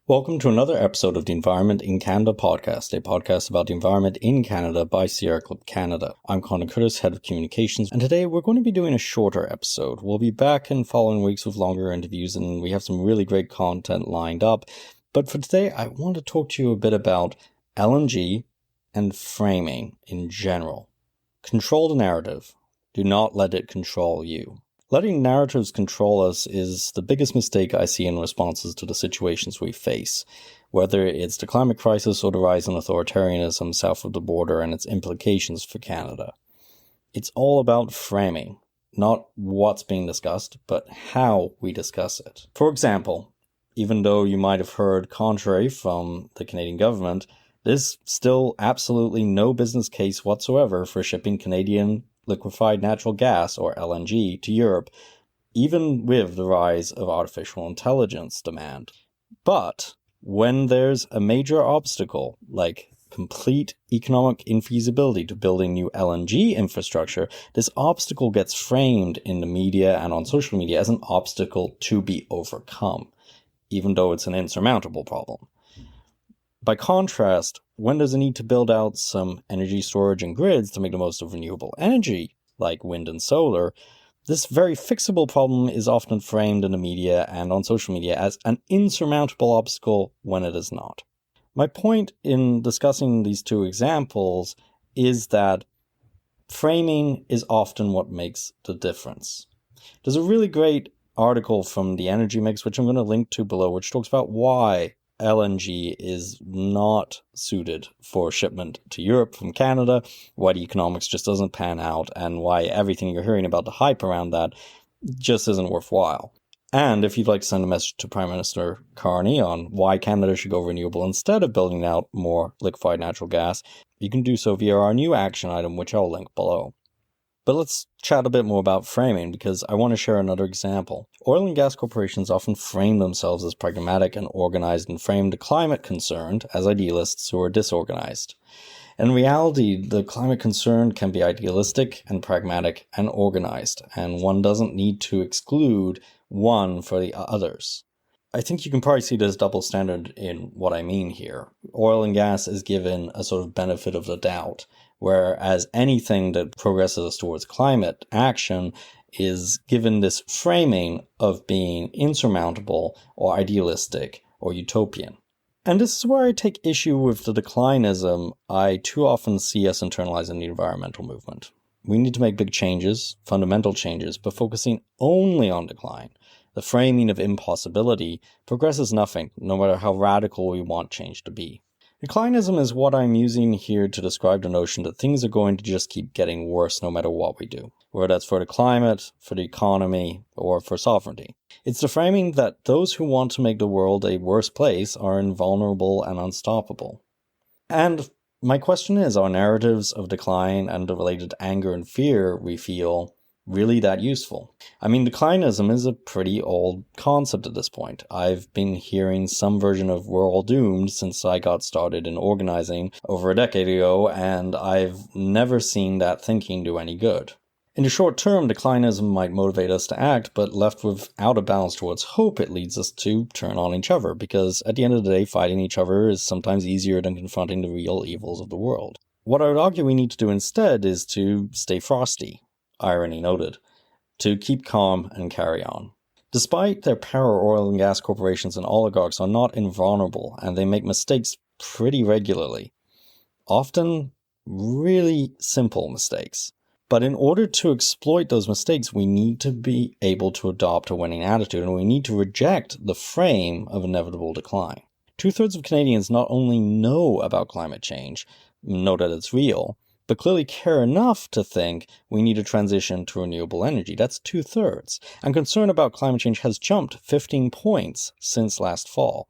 Welcome to another episode of the Environment in Canada podcast, a podcast about the environment in Canada by Sierra Club Canada. I'm Connor Curtis, Head of Communications, and today we're going to be doing a shorter episode. We'll be back in following weeks with longer interviews, and we have some really great content lined up. But for today, I want to talk to you a bit about LNG and framing in general. Control the narrative. Do not let it control you. Letting narratives control us is the biggest mistake I see in responses to the situations we face, whether it's the climate crisis or the rise in authoritarianism south of the border and its implications for Canada. It's all about framing, not what's being discussed, but how we discuss it. For example, even though you might have heard contrary from the Canadian government, there's still absolutely no business case whatsoever for shipping Canadian liquefied natural gas, or LNG, to Europe, even with the rise of artificial intelligence demand. But when there's a major obstacle, like complete economic infeasibility to building new LNG infrastructure, this obstacle gets framed in the media and on social media as an obstacle to be overcome, even though it's an insurmountable problem. By contrast, when there's a need to build out some energy storage and grids to make the most of renewable energy, like wind and solar, this very fixable problem is often framed in the media and on social media as an insurmountable obstacle when it is not. My point in discussing these two examples is that framing is often what makes the difference. There's a really great article from the Energy Mix, which I'm going to link to below, which talks about why LNG is not suited for shipment to Europe from Canada, why the economics just doesn't pan out, and why everything you're hearing about the hype around that just isn't worthwhile. And if you'd like to send a message to Prime Minister Carney on why Canada should go renewable instead of building out more liquefied natural gas, you can do so via our new action item, which I'll link below. But let's chat a bit more about framing, because I want to share another example. Oil and gas corporations often frame themselves as pragmatic and organized and frame the climate concerned as idealists who are disorganized. In reality, the climate concerned can be idealistic and pragmatic and organized, and one doesn't need to exclude one for the others. I think you can probably see this double standard in what I mean here. Oil and gas is given a sort of benefit of the doubt, whereas anything that progresses us towards climate action is given this framing of being insurmountable or idealistic or utopian. And this is where I take issue with the declinism I too often see us internalize in the environmental movement. We need to make big changes, fundamental changes, but focusing only on decline. The framing of impossibility progresses nothing, no matter how radical we want change to be. Declinism is what I'm using here to describe the notion that things are going to just keep getting worse no matter what we do, whether that's for the climate, for the economy, or for sovereignty. It's the framing that those who want to make the world a worse place are invulnerable and unstoppable. And my question is, are narratives of decline and the related anger and fear we feel really that useful? I mean, declinism is a pretty old concept at this point. I've been hearing some version of we're all doomed since I got started in organizing over a decade ago, and I've never seen that thinking do any good. In the short term, declinism might motivate us to act, but left without a balance towards hope, it leads us to turn on each other, because at the end of the day, fighting each other is sometimes easier than confronting the real evils of the world. What I would argue we need to do instead is to stay frosty, irony noted, to keep calm and carry on. Despite their power, oil and gas corporations and oligarchs are not invulnerable, and they make mistakes pretty regularly. Often really simple mistakes. But in order to exploit those mistakes, we need to be able to adopt a winning attitude, and we need to reject the frame of inevitable decline. 2/3 of Canadians not only know about climate change, know that it's real, but clearly care enough to think we need a transition to renewable energy. That's 2/3. And concern about climate change has jumped 15 points since last fall.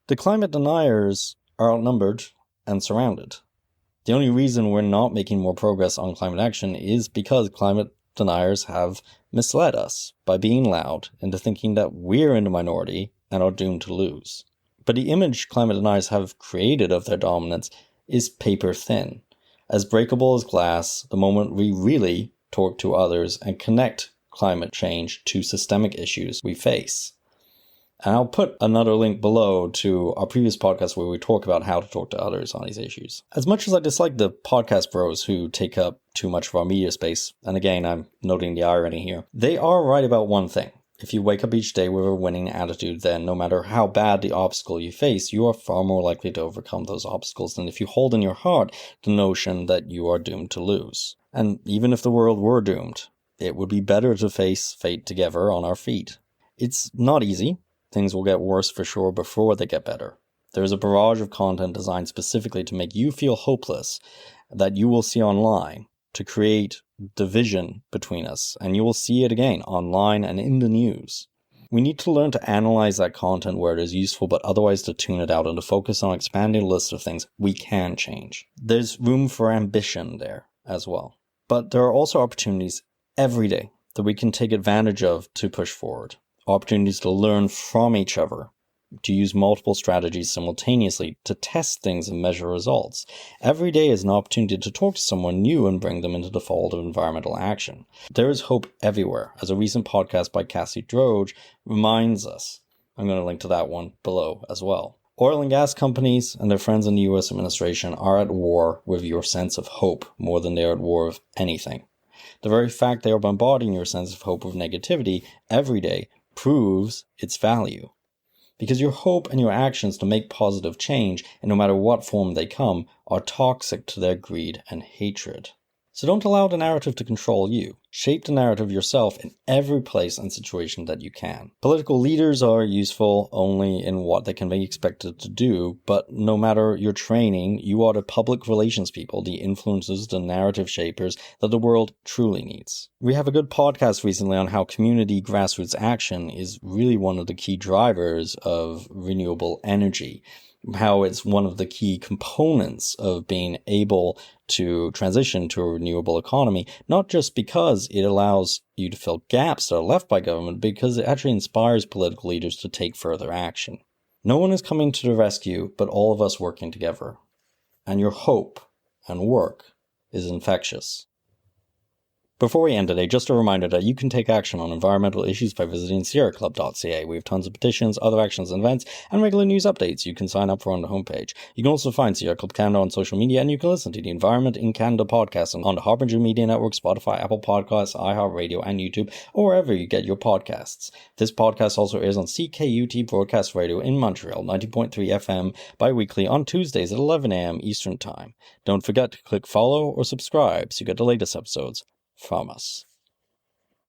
The climate deniers are outnumbered and surrounded. The only reason we're not making more progress on climate action is because climate deniers have misled us by being loud into thinking that we're in the minority and are doomed to lose. But the image climate deniers have created of their dominance is paper thin, as breakable as glass the moment we really talk to others and connect climate change to systemic issues we face. And I'll put another link below to our previous podcast where we talk about how to talk to others on these issues. As much as I dislike the podcast bros who take up too much of our media space, and again, I'm noting the irony here, they are right about one thing. If you wake up each day with a winning attitude, then no matter how bad the obstacle you face, you are far more likely to overcome those obstacles than if you hold in your heart the notion that you are doomed to lose. And even if the world were doomed, it would be better to face fate together on our feet. It's not easy. Things will get worse for sure before they get better. There is a barrage of content designed specifically to make you feel hopeless that you will see online to create division between us, and you will see it again online and in the news. We need to learn to analyze that content where it is useful, but otherwise to tune it out and to focus on expanding the list of things we can change. There's room for ambition there as well. But there are also opportunities every day that we can take advantage of to push forward. Opportunities to learn from each other, to use multiple strategies simultaneously, to test things and measure results. Every day is an opportunity to talk to someone new and bring them into the fold of environmental action. There is hope everywhere, as a recent podcast by Cassie Droge reminds us. I'm going to link to that one below as well. Oil and gas companies and their friends in the US administration are at war with your sense of hope more than they are at war with anything. The very fact they are bombarding your sense of hope with negativity every day proves its value. Because your hope and your actions to make positive change, and no matter what form they come, are toxic to their greed and hatred. So don't allow the narrative to control you. Shape the narrative yourself in every place and situation that you can. Political leaders are useful only in what they can be expected to do, but no matter your training, you are the public relations people, the influencers, the narrative shapers that the world truly needs. We have a good podcast recently on how community grassroots action is really one of the key drivers of renewable energy. How it's one of the key components of being able to transition to a renewable economy, not just because it allows you to fill gaps that are left by government, because it actually inspires political leaders to take further action. No one is coming to the rescue, but all of us working together. And your hope and work is infectious. Before we end today, just a reminder that you can take action on environmental issues by visiting sierraclub.ca. We have tons of petitions, other actions and events, and regular news updates you can sign up for on the homepage. You can also find Sierra Club Canada on social media, and you can listen to the Environment in Canada podcast on the Harbinger Media Network, Spotify, Apple Podcasts, iHeartRadio, and YouTube, or wherever you get your podcasts. This podcast also airs on CKUT Broadcast Radio in Montreal, 90.3 FM, bi-weekly on Tuesdays at 11 a.m. Eastern Time. Don't forget to click follow or subscribe so you get the latest episodes from us.